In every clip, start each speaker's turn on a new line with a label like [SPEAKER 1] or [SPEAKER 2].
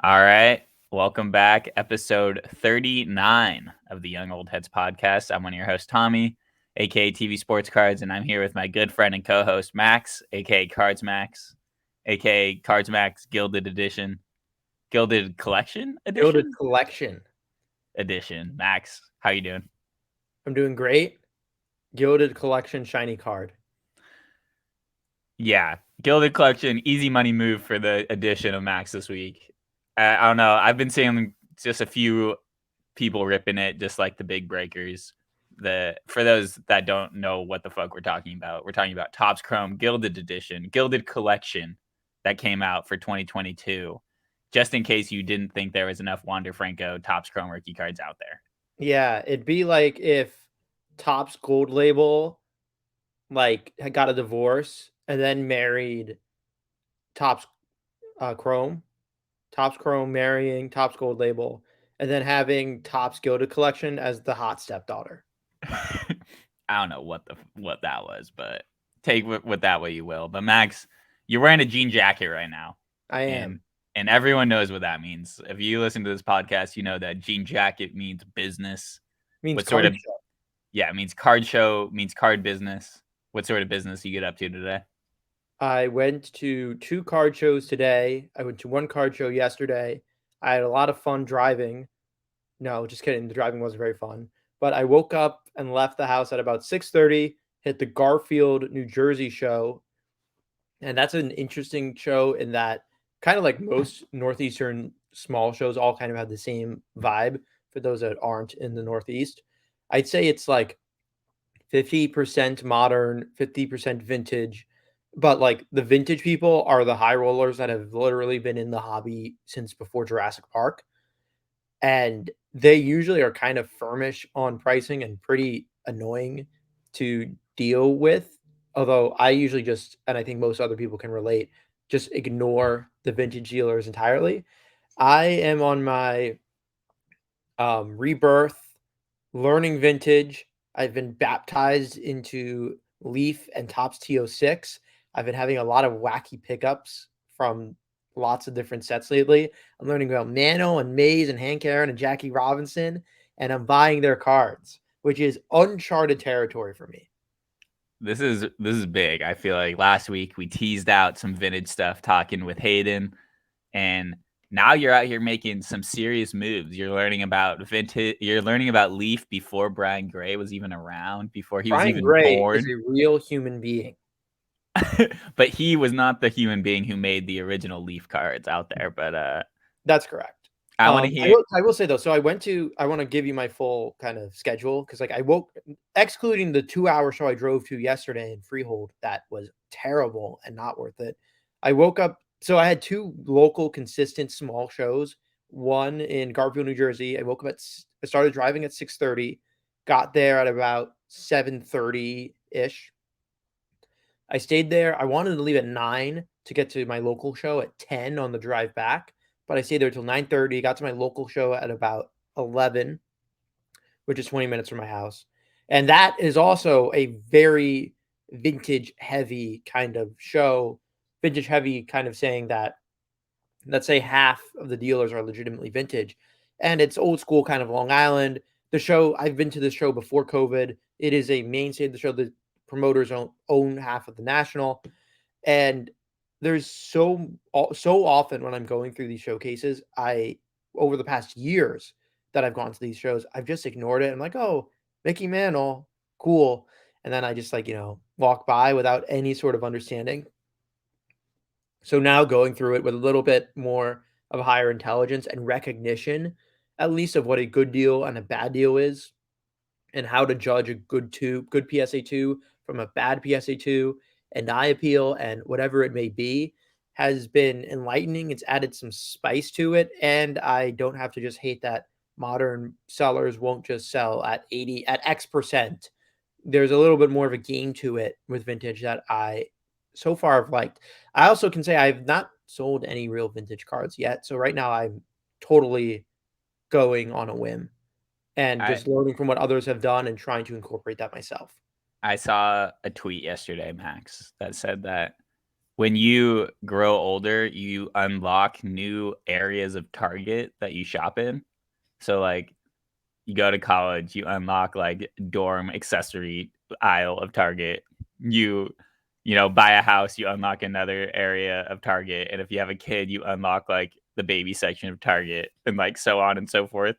[SPEAKER 1] All right. Welcome back. Episode 39 of the Young Old Heads podcast. I'm one of your hosts, Tommy, aka TV Sports Cards, and I'm here with my good friend and co host, Max, aka Cards Max, aka Cards Max Gilded Edition, Gilded Collection
[SPEAKER 2] Gilded
[SPEAKER 1] Edition?
[SPEAKER 2] Collection.
[SPEAKER 1] Max, how you doing?
[SPEAKER 2] I'm doing great. Gilded Collection shiny card.
[SPEAKER 1] Yeah, Gilded Collection, easy money move for the edition of Max this week. I don't know. I've been seeing just a few people ripping it, just like the big breakers. For those that don't know what the fuck we're talking about Topps Chrome Gilded Edition, Gilded Collection that came out for 2022. Just in case you didn't think there was enough Wander Franco Topps Chrome rookie cards out there.
[SPEAKER 2] Yeah, it'd be like if Topps Gold Label had got a divorce and then married Topps Chrome. Topps Chrome marrying Topps Gold Label and then having Topps Gilded Collection as the hot stepdaughter.
[SPEAKER 1] I don't know what that was, but take with that way you will. But Max, you're wearing a jean jacket right now,
[SPEAKER 2] I
[SPEAKER 1] and
[SPEAKER 2] am.
[SPEAKER 1] and everyone knows what that means. If you listen to this podcast, you know that jean jacket means business.
[SPEAKER 2] Means
[SPEAKER 1] What sort
[SPEAKER 2] card
[SPEAKER 1] of
[SPEAKER 2] show.
[SPEAKER 1] Yeah, it means card show, means card business. What sort of business you get up to today?
[SPEAKER 2] I went to 2 card shows today. I went to 1 card show yesterday. I had a lot of fun driving. No, just kidding. The driving wasn't very fun. But I woke up and left the house at about 6:30, hit the Garfield, New Jersey show. And that's an interesting show in that kind of like most Northeastern small shows all kind of have the same vibe for those that aren't in the Northeast. I'd say it's like 50% modern, 50% vintage. But like the vintage people are the high rollers that have literally been in the hobby since before Jurassic Park. And they usually are kind of firmish on pricing and pretty annoying to deal with. Although I usually just, and I think most other people can relate, just ignore the vintage dealers entirely. I am on my rebirth, learning vintage. I've been baptized into Leaf and Topps TO6. I've been having a lot of wacky pickups from lots of different sets lately. I'm learning about Mano and Mays and Hank Aaron and Jackie Robinson, and I'm buying their cards, which is uncharted territory for me.
[SPEAKER 1] This is big. I feel like last week we teased out some vintage stuff talking with Hayden, and now you're out here making some serious moves. You're learning about vintage. You're learning about Leaf before Brian Gray was even around, before he was
[SPEAKER 2] Brian
[SPEAKER 1] even
[SPEAKER 2] Gray is
[SPEAKER 1] born.
[SPEAKER 2] a real human being.
[SPEAKER 1] But he was not the human being who made the original Leaf cards out there. But
[SPEAKER 2] That's correct.
[SPEAKER 1] I want to hear.
[SPEAKER 2] I will say though, so I want to give you my full kind of schedule because like I woke, excluding the 2 hour show I drove to yesterday in Freehold, that was terrible and not worth it. I woke up, so I had 2 local consistent small shows. One in Garfield, New Jersey. I woke up I started driving at 6:30, got there at about 7:30 ish. I stayed there. I wanted to leave at 9 to get to my local show at 10 on the drive back, but I stayed there till 9:30, got to my local show at about 11, which is 20 minutes from my house. And that is also a very vintage heavy kind of show. Vintage heavy kind of saying that, let's say, half of the dealers are legitimately vintage, and it's old school kind of Long Island. The show, I've been to this show before COVID. It is a mainstay of the show. The promoters own half of the national, and there's so often when I'm going through these showcases, I over the past years that I've gone to these shows, I've just ignored it. I'm like, oh, Mickey Mantle, cool. And then I just like, walk by without any sort of understanding. So now going through it with a little bit more of a higher intelligence and recognition, at least of what a good deal and a bad deal is, and how to judge a good PSA2 from a bad PSA2 and eye appeal and whatever it may be, has been enlightening. It's added some spice to it, and I don't have to just hate that modern sellers won't just sell at 80 at X%. There's a little bit more of a game to it with vintage that I so far have liked. I also can say I've not sold any real vintage cards yet. So right now I'm totally going on a whim and
[SPEAKER 1] I
[SPEAKER 2] just learning from what others have done and trying to incorporate that myself.
[SPEAKER 1] I saw a tweet yesterday, Max, that said that when you grow older, you unlock new areas of Target that you shop in. So, like, you go to college, you unlock, like, dorm accessory aisle of Target. You buy a house, you unlock another area of Target, and if you have a kid, you unlock, like, the baby section of Target, and, like, so on and so forth.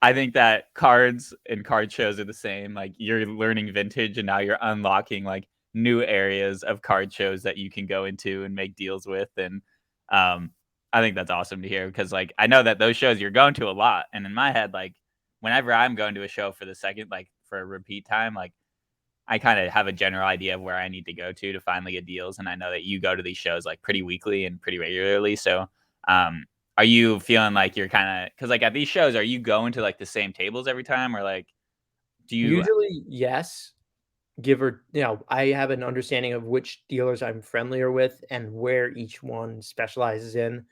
[SPEAKER 1] I think that cards and card shows are the same. Like, you're learning vintage, and now you're unlocking, like, new areas of card shows that you can go into and make deals with, and, um, I think that's awesome to hear because, like, I know that those shows you're going to a lot, and in my head, like, whenever I'm going to a show for the second like, for a repeat time, like, I kinda have a general idea of where I need to go to finally get deals, and I know that you go to these shows, like, pretty weekly and pretty regularly, so, um, are you feeling like you're kinda because like, at these shows, are you going to, like, the same tables every time, or, like, do you
[SPEAKER 2] Usually, yes. Give or I have an understanding of which dealers I'm friendlier with and where each one specializes in.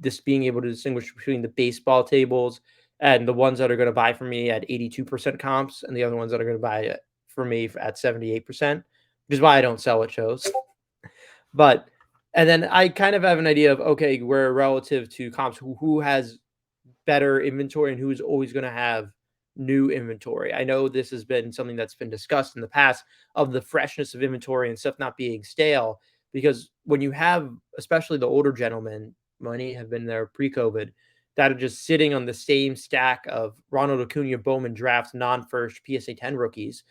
[SPEAKER 2] Just being able to distinguish between the baseball tables and the ones that are gonna buy from me at 82% comps and the other ones that are gonna buy it for me at 78%, which is why I don't sell at shows. But and then I kind of have an idea of, okay, where relative to comps, who has better inventory and who's always going to have new inventory. I know this has been something that's been discussed in the past of the freshness of inventory and stuff not being stale. Because when you have, especially the older gentlemen, many have been there pre-COVID, that are just sitting on the same stack of Ronald Acuna Bowman draft non-first PSA 10 rookies.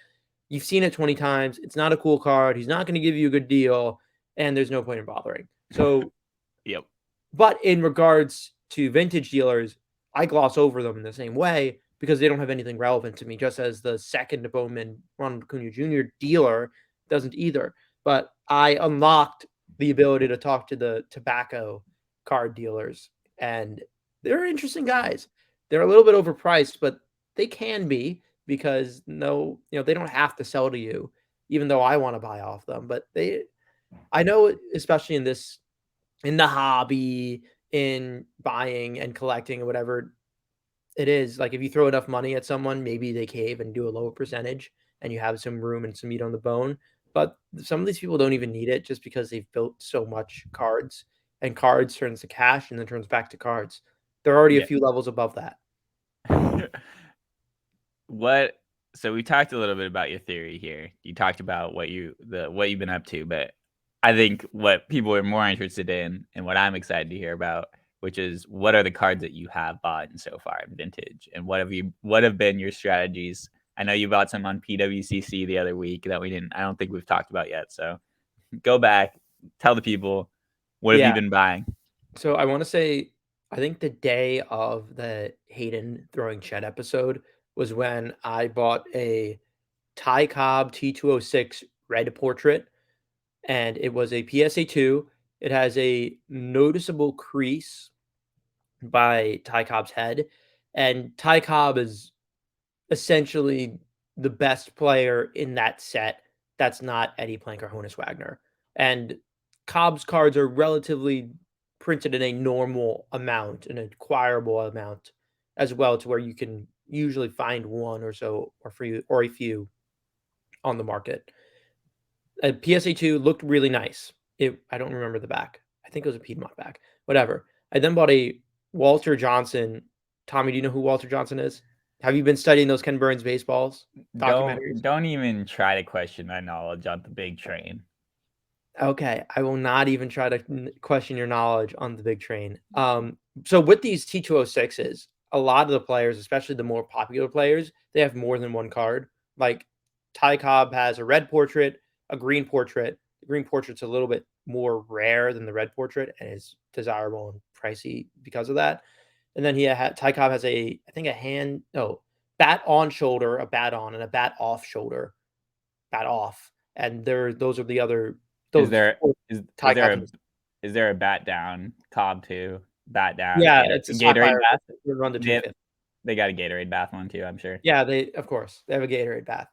[SPEAKER 2] You've seen it 20 times. It's not a cool card. He's not going to give you a good deal, and there's no point in bothering. So
[SPEAKER 1] Yep.
[SPEAKER 2] but in regards to vintage dealers, I gloss over them in the same way because they don't have anything relevant to me, just as the second Bowman Ronald Acuna Jr. dealer doesn't either. But I unlocked the ability to talk to the tobacco card dealers, and they're interesting guys. They're a little bit overpriced, but they can be because no, they don't have to sell to you, even though I want to buy off them. But I know, especially in the hobby, in buying and collecting or whatever it is, like if you throw enough money at someone, maybe they cave and do a lower percentage and you have some room and some meat on the bone. But some of these people don't even need it just because they've built so much cards and cards turns to cash and then turns back to cards. They're already a
[SPEAKER 1] Yeah.
[SPEAKER 2] few levels above that.
[SPEAKER 1] What so we talked a little bit about your theory here. You talked about what you've been up to, but I think what people are more interested in and what I'm excited to hear about, which is what are the cards that you have bought in so far in vintage and what have been your strategies? I know you bought some on PWCC the other week that I don't think we've talked about yet. So go back, tell the people what have you
[SPEAKER 2] Yeah.
[SPEAKER 1] been buying?
[SPEAKER 2] So I want to say, I think the day of the Hayden throwing Chet episode was when I bought a Ty Cobb T206 red portrait, and it was a PSA 2. It has a noticeable crease by Ty Cobb's head, and Ty Cobb is essentially the best player in that set that's not Eddie Plank or Honus Wagner. And Cobb's cards are relatively printed in a normal amount, an acquirable amount as well, to where you can usually find one or so or free or a few on the market. PSA 2 looked really nice. I don't remember the back. I think it was a Piedmont back. Whatever. I then bought a Walter Johnson. Tommy, do you know who Walter Johnson is? Have you been studying those Ken Burns baseballs documentaries?
[SPEAKER 1] Don't even try to question my knowledge on the big train.
[SPEAKER 2] Okay, I will not even try to question your knowledge on the big train. So with these T206s, a lot of the players, especially the more popular players, they have more than one card. Like Ty Cobb has a red portrait, a green portrait. The green portrait's a little bit more rare than the red portrait and is desirable and pricey because of that. And then Ty Cobb has I think bat on shoulder, a bat on, and a bat off shoulder, bat off. And those are the other
[SPEAKER 1] Is
[SPEAKER 2] those
[SPEAKER 1] there
[SPEAKER 2] 4
[SPEAKER 1] is
[SPEAKER 2] Ty
[SPEAKER 1] there
[SPEAKER 2] Cobb
[SPEAKER 1] a
[SPEAKER 2] teams.
[SPEAKER 1] is there a bat down Cobb too? Bat down
[SPEAKER 2] Yeah, it's a
[SPEAKER 1] Gatorade
[SPEAKER 2] Sapphire
[SPEAKER 1] bath?
[SPEAKER 2] they run to
[SPEAKER 1] They
[SPEAKER 2] 250.
[SPEAKER 1] they got a Gatorade bath one too, I'm sure.
[SPEAKER 2] Yeah, of course, they have a Gatorade bath.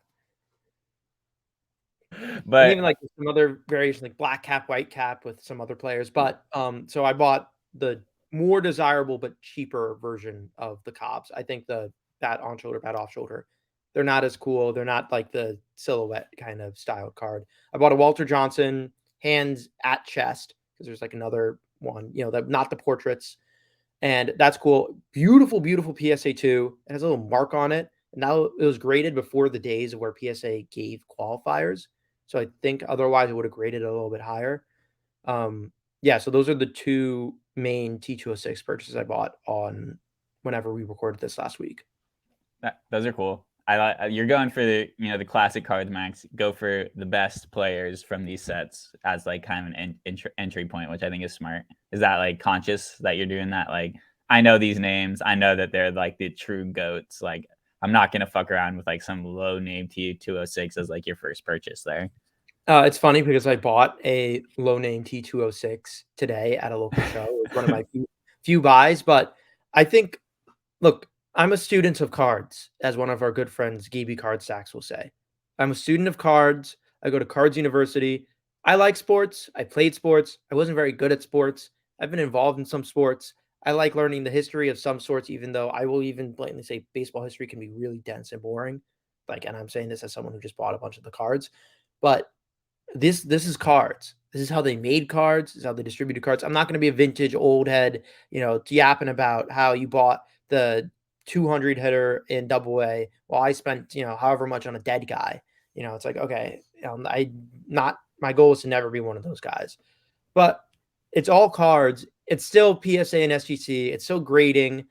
[SPEAKER 2] And
[SPEAKER 1] But
[SPEAKER 2] even, like, some other variation, like black cap, white cap with some other players, but, so I bought the more desirable but cheaper version of the Cobbs. I think the bat on shoulder, bat off shoulder, they're not as cool, they're not like the silhouette kind of style card. I bought a Walter Johnson hands at chest because there's like another one, not the portraits, and that's cool. Beautiful, beautiful PSA 2. It has a little mark on it. And now it was graded before the days where PSA gave qualifiers. So I think otherwise it would have graded a little bit higher. Yeah, so those are the two main T206 purchases I bought on whenever we recorded this last week.
[SPEAKER 1] Those are cool. You're going for the classic cards, Max. Go for the best players from these sets as like kind of an entry point, which I think is smart. Is that like conscious that you're doing that? Like, I know these names. I know that they're like the true goats. Like, I'm not gonna fuck around with like some low name T206 as like your first purchase there.
[SPEAKER 2] It's funny because I bought a low name T206 today at a local show. It was one of my few buys, but I think, look, I'm a student of cards, as one of our good friends, Gaby Card Stacks, will say. I'm a student of cards. I go to Cards University. I like sports. I played sports. I wasn't very good at sports. I've been involved in some sports. I like learning the history of some sorts, even though I will even blatantly say baseball history can be really dense and boring. Like, and I'm saying this as someone who just bought a bunch of the cards. But this is cards. This is how they made cards. This is how they distributed cards. I'm not going to be a vintage old head, yapping about how you bought the 200 hitter in double A while I spent, however much on a dead guy. It's like, okay, my goal is to never be one of those guys. But it's all cards. It's still PSA and SGC. It's still grading.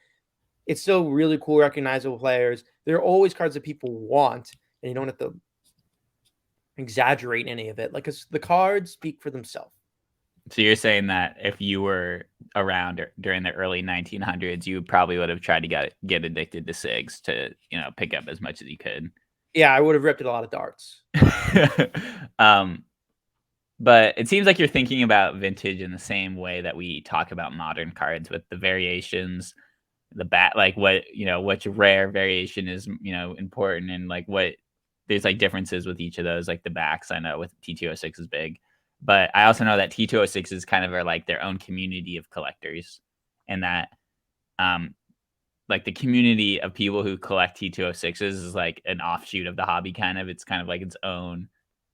[SPEAKER 2] It's still really cool, recognizable players. There are always cards that people want, and you don't have to exaggerate any of it. Like, the cards speak for themselves.
[SPEAKER 1] So you're saying that if you were around during the early 1900s, you probably would have tried to get addicted to SIGs to pick up as much as you could.
[SPEAKER 2] Yeah, I would have ripped a lot of darts.
[SPEAKER 1] But it seems like you're thinking about vintage in the same way that we talk about modern cards, with the variations, like which rare variation is important, and like what there's like differences with each of those. Like the backs, I know with T206 is big, but I also know that T206 is kind of like their own community of collectors, and that um like the community of people who collect T206s is like an offshoot of the hobby kind of. It's kind of like its own.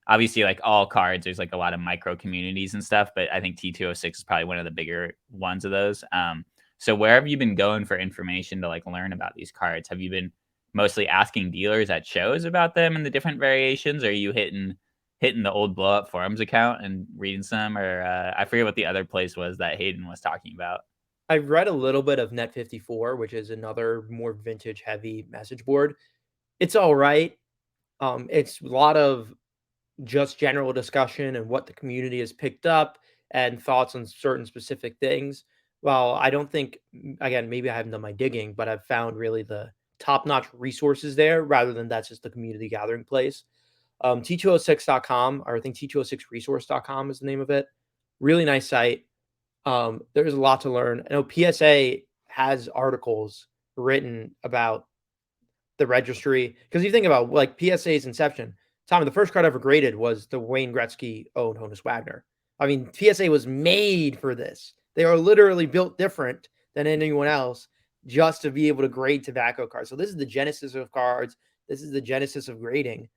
[SPEAKER 1] Obviously, like all cards, there's like a lot of micro communities and stuff, but I think T206 is probably one of the bigger ones of those. So where have you been going for information to like learn about these cards? Have you been mostly asking dealers at shows about them and the different variations? Or are you hitting the old blow up forums account and reading some? Or I forget what the other place was that Hayden was talking about.
[SPEAKER 2] I've read a little bit of Net54, which is another more vintage heavy message board. It's all right. It's a lot of just general discussion and what the community has picked up and thoughts on certain specific things. Well, I don't think, again, maybe I haven't done my digging, but I've found really the top-notch resources there rather than that's just the community gathering place. T206.com, or I think T206resource.com is the name of it. Really nice site. There's a lot to learn. I know PSA has articles written about the registry, because you think about like PSA's inception. Tommy, the first card ever graded was the Wayne Gretzky owned Honus Wagner. I mean, PSA was made for this. They are literally built different than anyone else just to be able to grade tobacco cards. So this is the genesis of cards. This is the genesis of grading.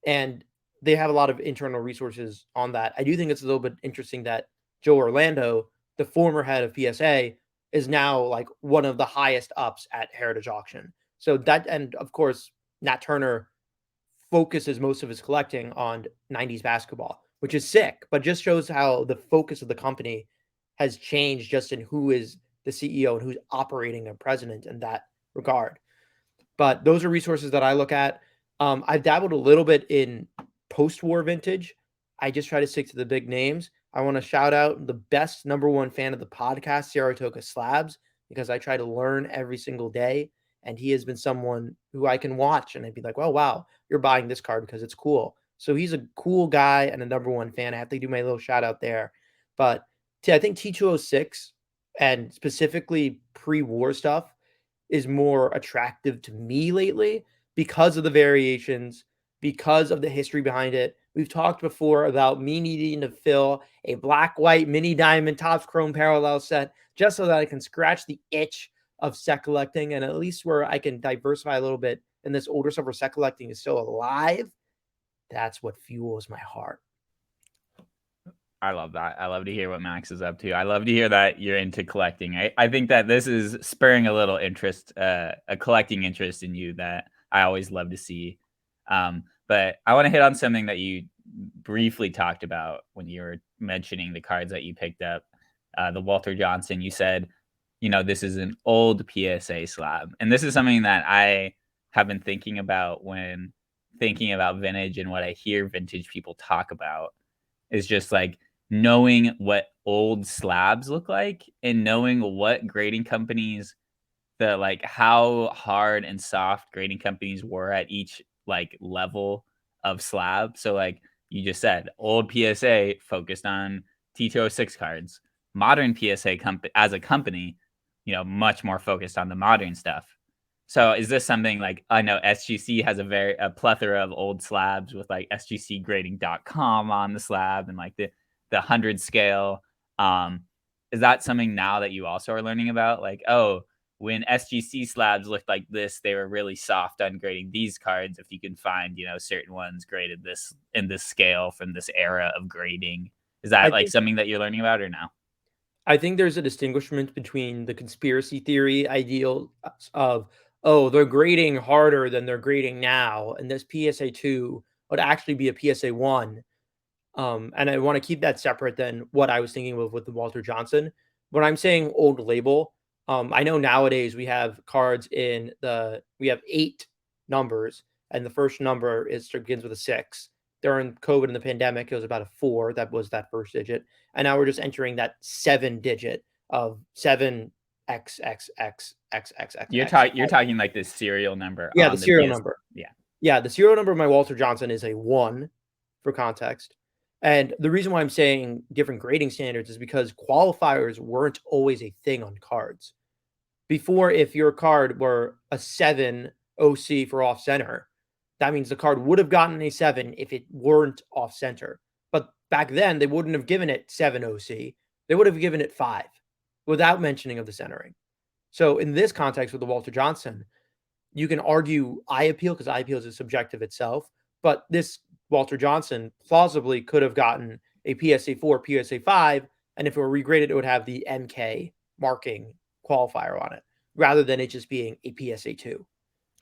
[SPEAKER 2] And they have a lot of internal resources on that. I do think it's a little bit interesting that Joe Orlando, the former head of PSA, is now like one of the highest ups at Heritage Auction. So that, and of course, Nat Turner focuses most of his collecting on 90s basketball, which is sick, but just shows how the focus of the company has changed just in who is the CEO and who's operating a president in that regard. But those are resources that I look at. I've dabbled a little bit in post-war vintage. I just try to stick to the big names. I want to shout out the best number one fan of the podcast, Saratoga Slabs, because I try to learn every single day. And he has been someone who I can watch and I'd be like, well, wow, you're buying this card because it's cool. So he's a cool guy and a number one fan. I have to do my little shout out there. But I think T206 and specifically pre-war stuff is more attractive to me lately because of the variations, because of the history behind it. We've talked before about me needing to fill a black, white, mini diamond Topps Chrome parallel set just so that I can scratch the itch of set collecting, and at least where I can diversify a little bit and this older stuff where set collecting is still alive. That's what fuels my heart.
[SPEAKER 1] I love that. I love to hear what Max is up to. I love to hear that you're into collecting. I think that this is spurring a little interest, a collecting interest in you that I always love to see. But I want to hit on something that you briefly talked about when you were mentioning the cards that you picked up. The Walter Johnson, you said, this is an old PSA slab. And this is something that I have been thinking about when thinking about vintage and what I hear vintage people talk about is just like knowing what old slabs look like and knowing what grading companies like how hard and soft grading companies were at each like level of slab. So like you just said, old PSA focused on T206 cards. Modern PSA as a company, much more focused on the modern stuff. So is this something like I know SGC has a plethora of old slabs with like sgcgrading.com on the slab and like the 100 scale. Is that something now that you also are learning about? Like, oh, when SGC slabs looked like this, they were really soft on grading these cards. If you can find, certain ones graded this in this scale from this era of grading, is
[SPEAKER 2] I
[SPEAKER 1] that like
[SPEAKER 2] think
[SPEAKER 1] something that you're learning about or no?
[SPEAKER 2] I think there's a distinguishment between the conspiracy theory ideal of, oh, they're grading harder than they're grading now, and this PSA 2 would actually be a PSA 1. And I want to keep that separate than what I was thinking of with the Walter Johnson. When I'm saying old label, I know nowadays we have 8 numbers, and the first number begins with a 6. During COVID and the pandemic, it was about a 4. That was that first digit, and now we're just entering that 7 digit of 7XXXXXXX.
[SPEAKER 1] You're talking like this serial number
[SPEAKER 2] Yeah, the
[SPEAKER 1] on the
[SPEAKER 2] serial
[SPEAKER 1] PS.
[SPEAKER 2] number.
[SPEAKER 1] Yeah.
[SPEAKER 2] Yeah, the serial number of my Walter Johnson is a 1 for context. And the reason why I'm saying different grading standards is because qualifiers weren't always a thing on cards. Before, if your card were a 7 OC for off center, that means the card would have gotten a 7 if it weren't off center. But back then, they wouldn't have given it 7 OC. They would have given it 5 without mentioning of the centering. So in this context with the Walter Johnson, you can argue eye appeal because eye appeal is a subjective itself, but this Walter Johnson plausibly could have gotten a PSA 4, PSA 5, and if it were regraded, it would have the MK marking qualifier on it rather than it just being a PSA 2.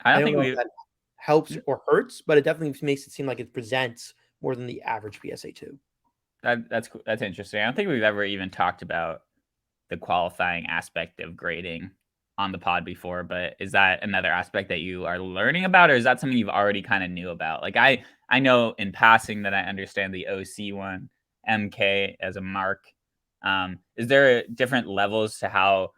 [SPEAKER 1] I
[SPEAKER 2] I
[SPEAKER 1] don't
[SPEAKER 2] don't
[SPEAKER 1] think
[SPEAKER 2] know if
[SPEAKER 1] we
[SPEAKER 2] that helps or hurts, but it definitely makes it seem like it presents more than the average PSA 2.
[SPEAKER 1] that's interesting. I don't think we've ever even talked about the qualifying aspect of grading on the pod before, but is that another aspect that you are learning about, or is that something you've already kind of knew about? Like I know in passing that I understand the OC one, MK as a mark. Is there different levels to how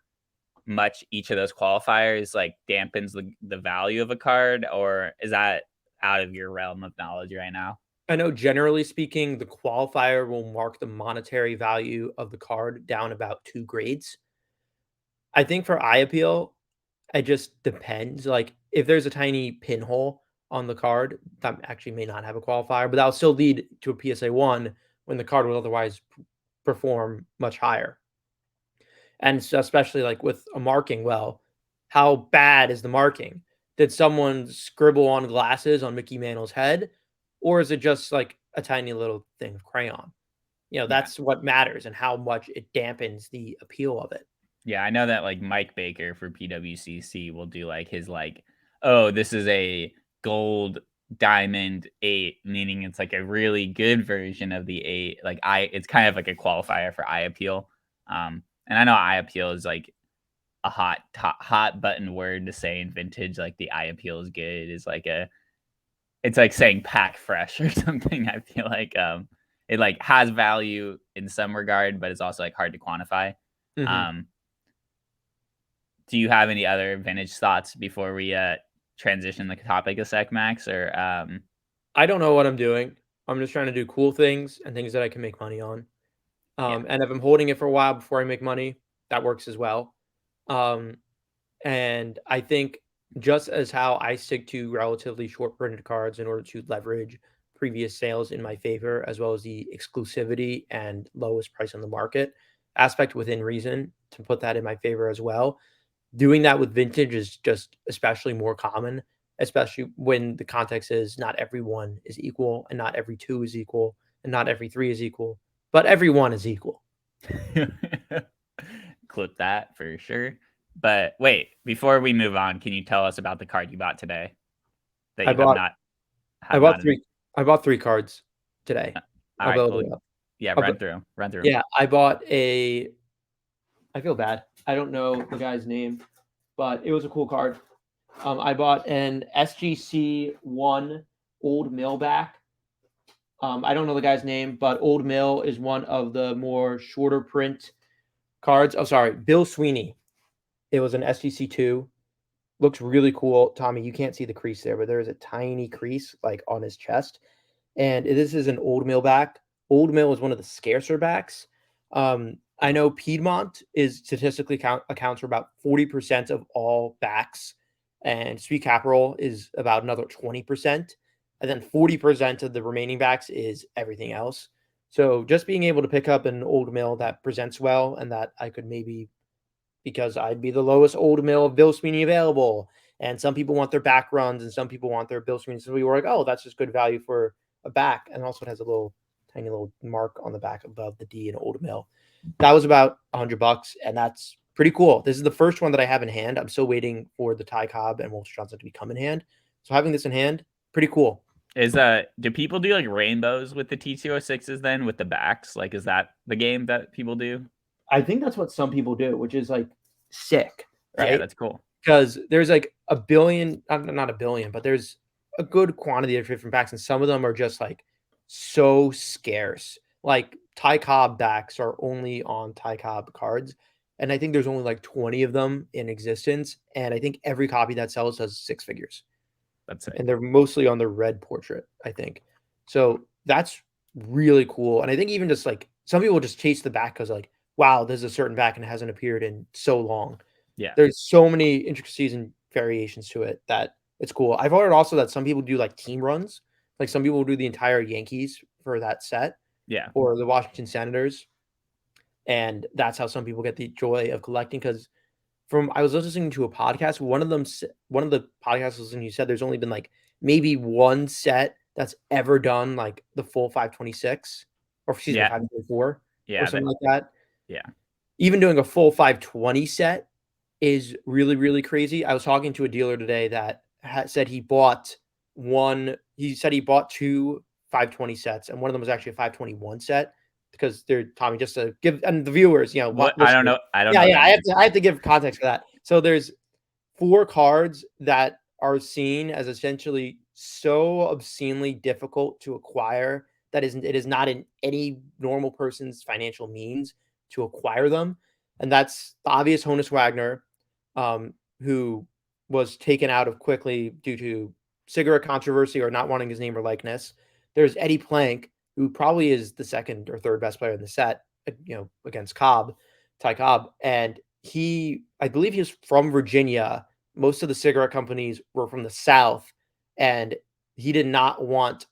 [SPEAKER 1] much each of those qualifiers like dampens the value of a card, or is that out of your realm of knowledge right now?
[SPEAKER 2] I know generally speaking, the qualifier will mark the monetary value of the card down about 2 grades. I think for eye appeal, it just depends, like, if there's a tiny pinhole on the card, that actually may not have a qualifier, but that'll still lead to a PSA 1 when the card will otherwise perform much higher. And especially, like, with a marking, well, how bad is the marking? Did someone scribble on glasses on Mickey Mantle's head, or is it just, like, a tiny little thing of crayon?
[SPEAKER 1] Yeah.
[SPEAKER 2] That's what matters and how much it dampens the appeal of it.
[SPEAKER 1] Yeah, I know that like Mike Baker for PWCC will do like his like, oh, this is a gold diamond 8, meaning it's like a really good version of the 8. Like it's kind of like a qualifier for eye appeal. And I know eye appeal is like a hot button word to say in vintage. Like the eye appeal is good is like it's like saying pack fresh or something. I feel like it like has value in some regard, but it's also like hard to quantify.
[SPEAKER 2] Mhm.
[SPEAKER 1] Um, do you have any other vintage thoughts before we transition the topic a sec, Max? Or
[SPEAKER 2] I don't know what I'm doing. I'm just trying to do cool things and things that I can make money on.
[SPEAKER 1] yeah,
[SPEAKER 2] And if I'm holding it for a while before I make money, that works as well. Um, and I think just as how I stick to relatively short printed cards in order to leverage previous sales in my favor, as well as the exclusivity and lowest price on the market aspect within reason to put that in my favor as well. Doing that with vintage is just especially more common, especially when the context is not everyone is equal and not every 2 is equal and not every 3 is equal. but every one is equal.
[SPEAKER 1] Clip that for sure. But wait, before we move on, can you tell us about the card you bought today that
[SPEAKER 2] I
[SPEAKER 1] you have
[SPEAKER 2] bought
[SPEAKER 1] not
[SPEAKER 2] I
[SPEAKER 1] have
[SPEAKER 2] bought
[SPEAKER 1] not in?
[SPEAKER 2] 3 I bought 3 cards today.
[SPEAKER 1] All
[SPEAKER 2] I'll
[SPEAKER 1] right,
[SPEAKER 2] build
[SPEAKER 1] well,
[SPEAKER 2] it up.
[SPEAKER 1] yeah,
[SPEAKER 2] I'll bu
[SPEAKER 1] run through 'em.
[SPEAKER 2] Yeah, I bought a I feel bad. I don't know the guy's name, but it was a cool card. I bought an SGC1 Old Millback. I don't know the guy's name, but Old Mill is one of the more shorter print cards. Oh, sorry, Bill Sweeney. It was an SGC2. Looks really cool. Tommy, you can't see the crease there, but there is a tiny crease like on his chest. And this is an Old Mill back. Old Mill is one of the scarcer backs. I know Piedmont is statistically accounts for about 40% of all backs, and Sweet Capital is about another 20%, and then 40% of the remaining backs is everything else. So just being able to pick up an Old Mill that presents well and that I could maybe because I'd be the lowest Old Mill of Bill Sweeney available. And some people want their back runs and some people want their Bill Sweeney. So we were like, oh, that's just good value for a back. And also it has a little tiny little mark on the back above the D in Old Mill. That was about $100, and that's pretty cool. This is the first one that I have in hand. I'm still waiting for the Ty Cobb and Walter Johnson to become in hand. So having this in hand, pretty cool.
[SPEAKER 1] Do people do like rainbows with the T206s then with the backs? Like, is that the game that people do?
[SPEAKER 2] I think that's what some people do, which is like sick,
[SPEAKER 1] Yeah,
[SPEAKER 2] right?
[SPEAKER 1] that's cool.
[SPEAKER 2] Because there's like a billion, not a billion, but there's a good quantity of different backs, and some of them are just like so scarce. Like Ty Cobb backs are only on Ty Cobb cards, and I think there's only like 20 of them in existence, and I think every copy that sells does 6 figures,
[SPEAKER 1] That's sick.
[SPEAKER 2] and they're mostly on the red portrait, I think. So that's really cool, and I think even just like some people just chase the back because like, wow, there's a certain back and it hasn't appeared in so long.
[SPEAKER 1] Yeah.
[SPEAKER 2] There's so many intricacies and variations to it that it's cool. I've heard also that some people do like team runs. Like some people will do the entire Yankees for that set
[SPEAKER 1] Yeah.
[SPEAKER 2] or the Washington Senators. And that's how some people get the joy of collecting. Because from I was listening to a podcast, one of the podcasts listening, you said there's only been like maybe one set that's ever done like the full 526 or excuse me,
[SPEAKER 1] Yeah.
[SPEAKER 2] 524 or
[SPEAKER 1] Yeah.
[SPEAKER 2] something like that.
[SPEAKER 1] Yeah.
[SPEAKER 2] Even doing a full 520 set is really, really crazy. I was talking to a dealer today that said he said he bought 2 520 sets, and one of them was actually a 521 set because they're Tommy, just to give and the viewers,
[SPEAKER 1] What? I don't
[SPEAKER 2] listeners.
[SPEAKER 1] know. I don't know
[SPEAKER 2] Yeah,
[SPEAKER 1] what
[SPEAKER 2] yeah,
[SPEAKER 1] that means.
[SPEAKER 2] I have to give context for that. So there's 4 cards that are seen as essentially so obscenely difficult to acquire that it is not in any normal person's financial means to acquire them. And that's the obvious Honus Wagner, who was taken out of quickly due to cigarette controversy or not wanting his name or likeness. There's Eddie Plank, who probably is the second or third best player in the set, against Ty Cobb. And I believe he was from Virginia. Most of the cigarette companies were from the South, and he did not want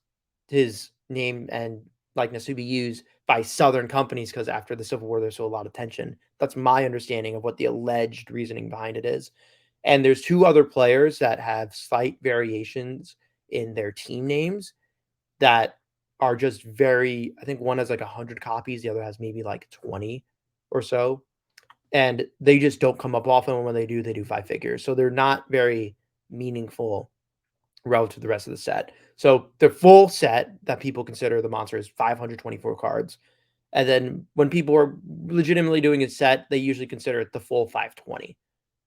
[SPEAKER 2] his name and likeness to be used by Southern companies because after the Civil War, there's still a lot of tension. That's my understanding of what the alleged reasoning behind it is. And there's 2 other players that have slight variations in their team names that are just very I think one has like 100 copies, the other has maybe like 20 or so. And they just don't come up often. When they do 5 figures. So they're not very meaningful relative to the rest of the set. So the full set that people consider the monster is 524 cards. And then when people are legitimately doing a set, they usually consider it the full 520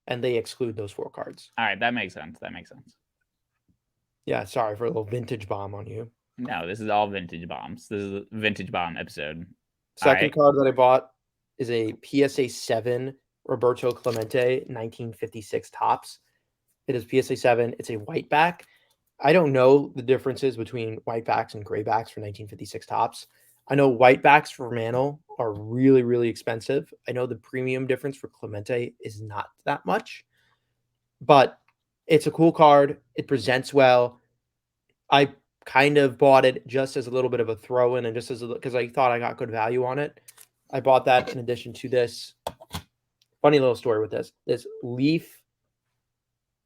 [SPEAKER 2] and they exclude those 4 cards.
[SPEAKER 1] All right, that makes sense. That makes sense.
[SPEAKER 2] Yeah, sorry for a little vintage bomb on you.
[SPEAKER 1] No, this is all vintage bombs. This is a vintage bomb episode. All
[SPEAKER 2] Second
[SPEAKER 1] right.
[SPEAKER 2] card that I bought is a PSA 7 Roberto Clemente 1956 tops. It is PSA 7. It's a white back. I don't know the differences between white backs and gray backs for 1956 tops. I know white backs for Mantle are really, really expensive. I know the premium difference for Clemente is not that much, but it's a cool card. It presents well. I kind of bought it just as a little bit of a throw in and just as because I thought I got good value on it. I bought that in addition to this. Funny little story with this. This Leaf.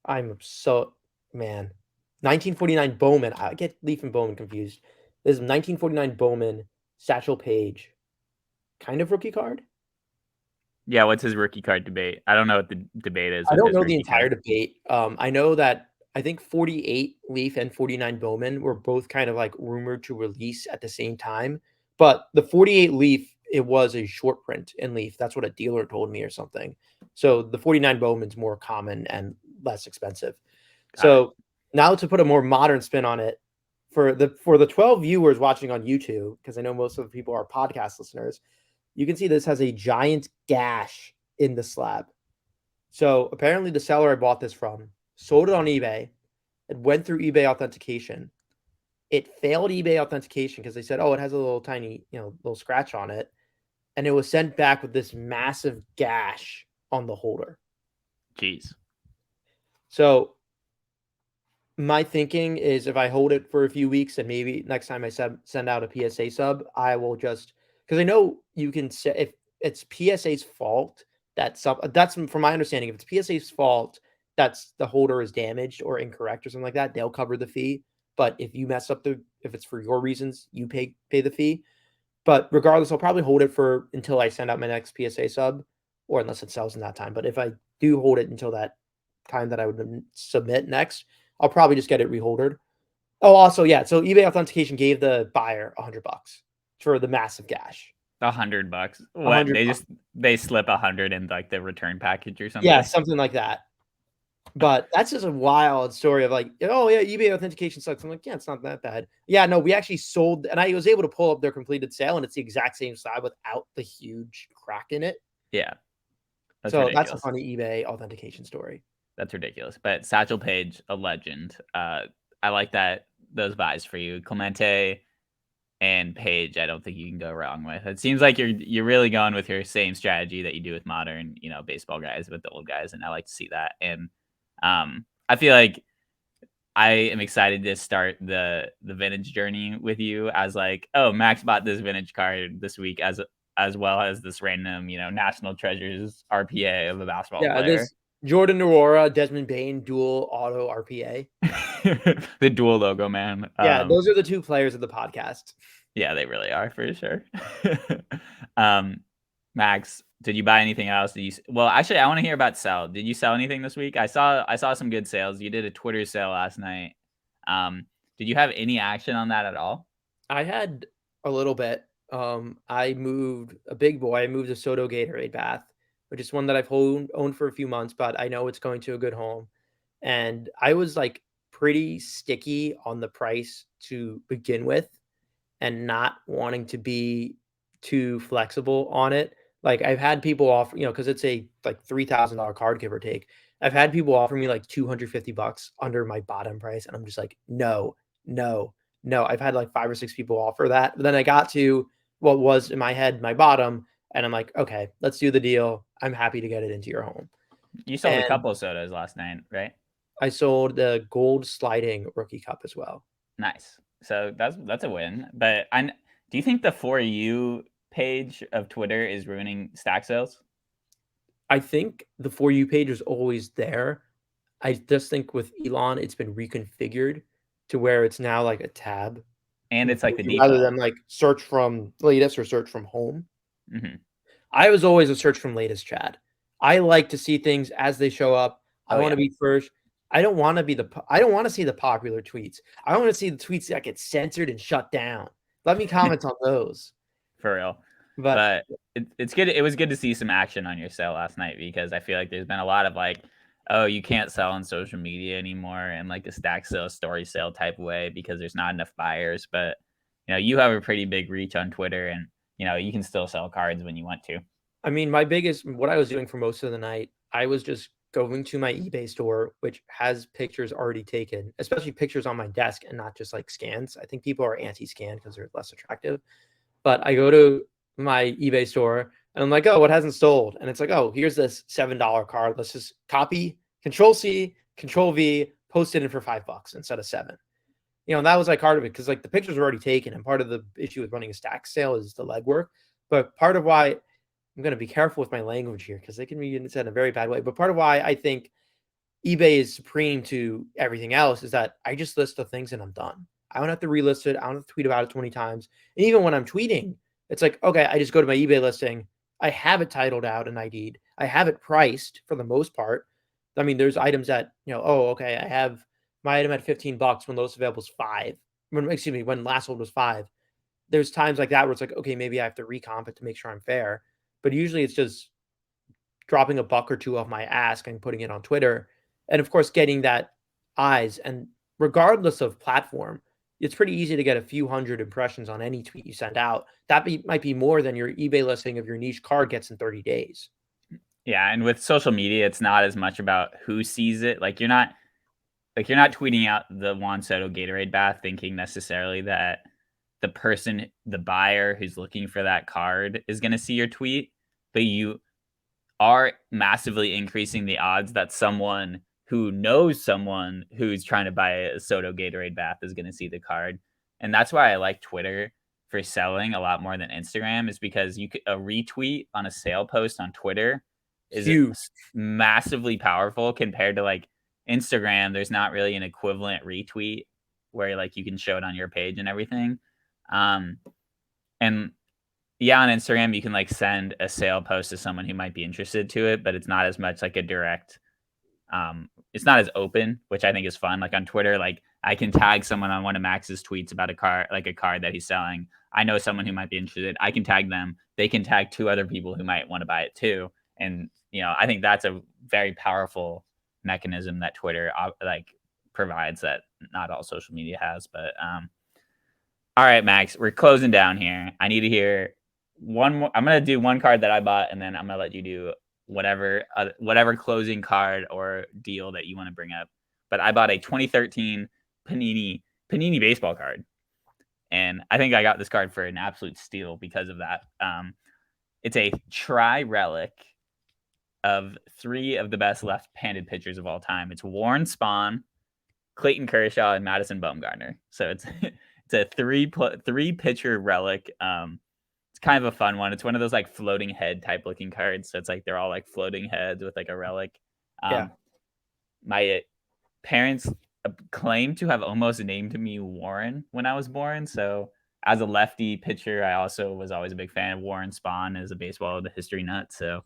[SPEAKER 2] I'm so man. 1949 Bowman. I get Leaf and Bowman confused. This is 1949 Bowman Satchel Paige kind of rookie card.
[SPEAKER 1] Yeah, what's his rookie card debate? I don't know what the debate is
[SPEAKER 2] I
[SPEAKER 1] with
[SPEAKER 2] don't
[SPEAKER 1] his
[SPEAKER 2] know the
[SPEAKER 1] rookie
[SPEAKER 2] entire
[SPEAKER 1] card.
[SPEAKER 2] debate. I know that I think 48 Leaf and 49 Bowman were both kind of like rumored to release at the same time. But the 48 Leaf, it was a short print in Leaf. That's what a dealer told me or something. So the 49 Bowman's more common and less expensive.
[SPEAKER 1] Got it.
[SPEAKER 2] So now to put a more modern spin on it, for the 12 viewers watching on YouTube, because I know most of the people are podcast listeners, you can see this has a giant gash in the slab. So apparently the seller I bought this from sold it on eBay. It went through eBay authentication. It failed eBay authentication because they said, "Oh, it has a little tiny, little scratch on it," and it was sent back with this massive gash on the holder.
[SPEAKER 1] Jeez.
[SPEAKER 2] So my thinking is if I hold it for a few weeks and maybe next time I send out a PSA sub, I will just because I know you can say if it's PSA's fault that's from my understanding. If it's PSA's fault, that's the holder is damaged or incorrect or something like that, they'll cover the fee. But if you mess up if it's for your reasons, you pay the fee. But regardless, I'll probably hold it for until I send out my next PSA sub, or unless it sells in that time. But if I do hold it until that time that I would submit next, I'll probably just get it reholdered. Oh, also, yeah. So eBay authentication gave the buyer $100 for the massive gash.
[SPEAKER 1] $100.
[SPEAKER 2] A
[SPEAKER 1] What
[SPEAKER 2] hundred bucks.
[SPEAKER 1] they slip 100 in like the return package or
[SPEAKER 2] Yeah,
[SPEAKER 1] something?
[SPEAKER 2] something like that. But that's just a wild story of like, oh yeah, eBay authentication sucks. I'm like, yeah, it's not that bad. Yeah, no, we actually sold, and I was able to pull up their completed sale, and it's the exact same slab without the huge crack in it.
[SPEAKER 1] Yeah, that's
[SPEAKER 2] So that's a
[SPEAKER 1] ridiculous.
[SPEAKER 2] funny eBay authentication story.
[SPEAKER 1] That's ridiculous. But Satchel Paige, a legend. I like that those buys for you, Clemente and Page. I don't think you can go wrong with. It seems like you're really going with your same strategy that you do with modern, baseball guys with the old guys, and I like to see that. And I feel like I am excited to start the vintage journey with you as like, oh, Max bought this vintage card this week as well as this random, national treasures RPA of a basketball
[SPEAKER 2] Yeah,
[SPEAKER 1] player.
[SPEAKER 2] this Jordan Nwora, Desmond Bain dual auto RPA.
[SPEAKER 1] The dual logo, man.
[SPEAKER 2] Yeah, those are the two players of the podcast.
[SPEAKER 1] Yeah, they really are for sure. um, Max, did you buy anything else? Well, actually, I want to hear about sell. Did you sell anything this week? I saw some good sales. You did a Twitter sale last night. Did you have any action on that at all?
[SPEAKER 2] I had a little bit. I moved a big boy. I moved a Soto Gatorade bath, which is one that I've owned for a few months, but I know it's going to a good home. And I was like pretty sticky on the price to begin with and not wanting to be too flexible on it. Like I've had people offer, because it's a like $3,000 card, give or take. I've had people offer me like $250 under my bottom price, and I'm just like, no, no, no. I've had like 5 or 6 people offer that. But then I got to what was in my head my bottom, and I'm like, okay, let's do the deal. I'm happy to get it into your home.
[SPEAKER 1] You sold a
[SPEAKER 2] And
[SPEAKER 1] couple of sodas last night, right?
[SPEAKER 2] I sold the gold sliding rookie cup as well.
[SPEAKER 1] Nice. So that's a win. But do you think the For You page of Twitter is ruining stack sales?
[SPEAKER 2] I think the For You page is always there. I just think with Elon, it's been reconfigured to where it's now like a tab
[SPEAKER 1] And
[SPEAKER 2] in the
[SPEAKER 1] it's like
[SPEAKER 2] For
[SPEAKER 1] the
[SPEAKER 2] You rather
[SPEAKER 1] default.
[SPEAKER 2] than like search from latest or search from home.
[SPEAKER 1] Hmm.
[SPEAKER 2] I was always a search from latest, Chad. I like to see things as they show up. I
[SPEAKER 1] Oh
[SPEAKER 2] want to
[SPEAKER 1] yeah,
[SPEAKER 2] be first. I don't want to see the popular tweets. I want to see the tweets that get censored and shut down. Let me comment on those.
[SPEAKER 1] for real.
[SPEAKER 2] But
[SPEAKER 1] But it's good. It was good to see some action on your sale last night because I feel like there's been a lot of like, oh, you can't sell on social media anymore and like a stack sale, story sale type way because there's not enough buyers. But you have a pretty big reach on Twitter, and you can still sell cards when you want to.
[SPEAKER 2] I mean, what I was doing for most of the night, I was just going to my eBay store, which has pictures already taken, especially pictures on my desk and not just like scans. I think people are anti-scan because they're less attractive. But I go to my eBay store and I'm like, oh, what hasn't sold? And it's like, oh, here's this $7 card. Let's just copy, Control C, Control V, post it in for $5 instead of 7. And that was like part of it because like the pictures were already taken. And part of the issue with running a stack sale is the legwork. But part of why I'm going to be careful with my language here because they can be said in a very bad way. But part of why I think eBay is supreme to everything else is that I just list the things and I'm done. I don't have to relist it. I don't have to tweet about it 20 times. And even when I'm tweeting, It's like, okay, I just go to my eBay listing. I have it titled out and ID'd. I have it priced for the most part. I mean, there's items that, oh, okay, I have my item at $15 when lowest available is 5. Excuse me, when last sold was 5. There's times like that where it's like, okay, maybe I have to recomp it to make sure I'm fair. But usually it's just dropping a buck or two off my ask and putting it on Twitter. And of course, getting that eyes. And regardless of platform, it's pretty easy to get a few hundred impressions on any tweet you send out. Might be more than your eBay listing of your niche card gets in 30 days.
[SPEAKER 1] Yeah, and with social media, it's not as much about who sees it. Like you're not tweeting out the Juan Soto Gatorade bath thinking necessarily that the person, the buyer who's looking for that card is going to see your tweet, but you are massively increasing the odds that someone who knows someone who's trying to buy a Soto Gatorade bath is going to see the card. And that's why I like Twitter for selling a lot more than Instagram, is because a retweet on a sale post on Twitter is
[SPEAKER 2] Huge.
[SPEAKER 1] massively powerful compared to like Instagram. There's not really an equivalent retweet where like you can show it on your page and everything. And yeah, on Instagram, you can like send a sale post to someone who might be interested to it, but it's not as much like a direct, it's not as open, which I think is fun. Like on Twitter, like I can tag someone on one of Max's tweets about a card that he's selling. I know someone who might be interested. I can tag them. They can tag 2 other people who might want to buy it too. And, I think that's a very powerful mechanism that Twitter like provides that not all social media has. But, all right, Max, we're closing down here. I need to hear one more. I'm going to do one card that I bought, and then I'm going to let you do whatever closing card or deal that you want to bring up. But I bought a 2013 Panini baseball card, and I think I got this card for an absolute steal because of that. It's a tri-relic of 3 of the best left-handed pitchers of all time. It's Warren Spahn, Clayton Kershaw, and Madison Bumgarner. So it's it's a 3 pitcher relic. It's kind of a fun one. It's one of those like floating head type looking cards. So it's like they're all like floating heads with like a relic.
[SPEAKER 2] Yeah.
[SPEAKER 1] My parents claim to have almost named me Warren when I was born. So as a lefty pitcher, I also was always a big fan of Warren Spahn as a baseball history nut. So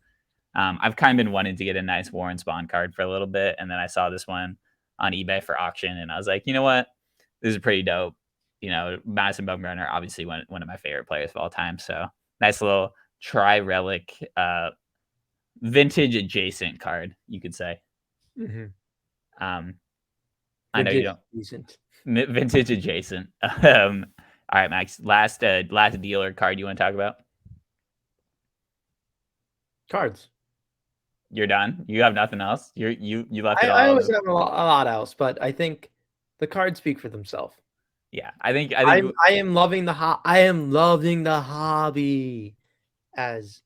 [SPEAKER 1] I've kind of been wanting to get a nice Warren Spahn card for a little bit, and then I saw this one on eBay for auction, and I was like, you know what, this is pretty dope. Madison Bumgarner, obviously one of my favorite players of all time. So nice little tri-relic, vintage adjacent card, you could say.
[SPEAKER 2] Mm-hmm.
[SPEAKER 1] I know you don't.
[SPEAKER 2] Decent.
[SPEAKER 1] Vintage adjacent. All right, Max. Last dealer card you want to talk about?
[SPEAKER 2] Cards.
[SPEAKER 1] You're done. You have nothing else. You left it all.
[SPEAKER 2] I always have a lot else, but I think the cards speak for themselves.
[SPEAKER 1] Yeah, I think
[SPEAKER 2] I am loving I am loving the hobby, as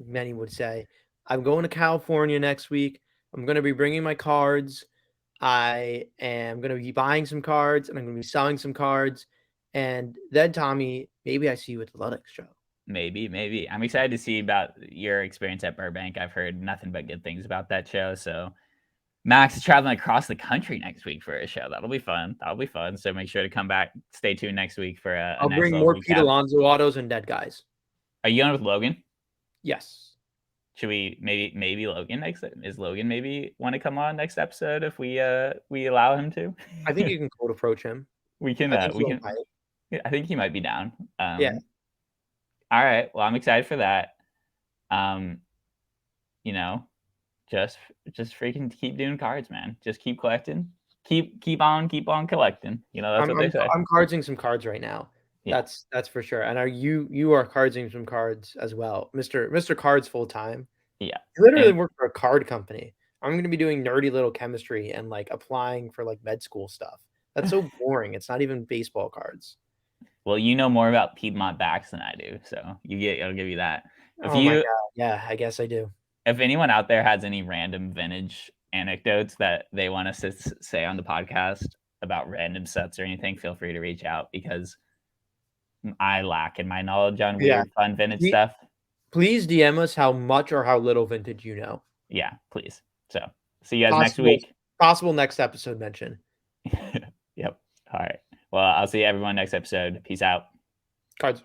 [SPEAKER 2] many would say. I'm going to California next week. I'm going to be bringing my cards. I am going to be buying some cards, and I'm going to be selling some cards. And then, Tommy, maybe I see you at the Luddick show.
[SPEAKER 1] Maybe. I'm excited to see about your experience at Burbank. I've heard nothing but good things about that show. So Max is traveling across the country next week for a show. That'll be fun. So make sure to come back. Stay tuned next week for a
[SPEAKER 2] I'll
[SPEAKER 1] nice
[SPEAKER 2] bring
[SPEAKER 1] little
[SPEAKER 2] more
[SPEAKER 1] recap.
[SPEAKER 2] Pete Alonso autos and dead guys.
[SPEAKER 1] Are you on with Logan?
[SPEAKER 2] Yes.
[SPEAKER 1] Should we maybe Logan next? Is Logan maybe want to come on next episode if we allow him to?
[SPEAKER 2] I think you can cold approach him.
[SPEAKER 1] We can. I think he might be down.
[SPEAKER 2] Yeah.
[SPEAKER 1] All right. Well, I'm excited for that. Just freaking keep doing cards, man. Just keep collecting. Keep on collecting. That's what they say.
[SPEAKER 2] I'm cardsing some cards right now. Yeah. That's for sure. And you are cardsing some cards as well, Mr. Cards full time.
[SPEAKER 1] Yeah.
[SPEAKER 2] I literally work for a card company. I'm going to be doing nerdy little chemistry and like applying for like med school stuff. That's so boring. It's not even baseball cards.
[SPEAKER 1] Well, you know more about Piedmont backs than I do, so I'll give you that.
[SPEAKER 2] My God. Yeah, I guess I do.
[SPEAKER 1] If anyone out there has any random vintage anecdotes that they want us to say on the podcast about random sets or anything, feel free to reach out, because I lack in my knowledge on weird, fun vintage stuff.
[SPEAKER 2] Please DM us how much or how little vintage you know.
[SPEAKER 1] Yeah, please. So, see you guys next week.
[SPEAKER 2] Possible next episode mention.
[SPEAKER 1] Yep. All right. Well, I'll see everyone next episode. Peace out.
[SPEAKER 2] Cards.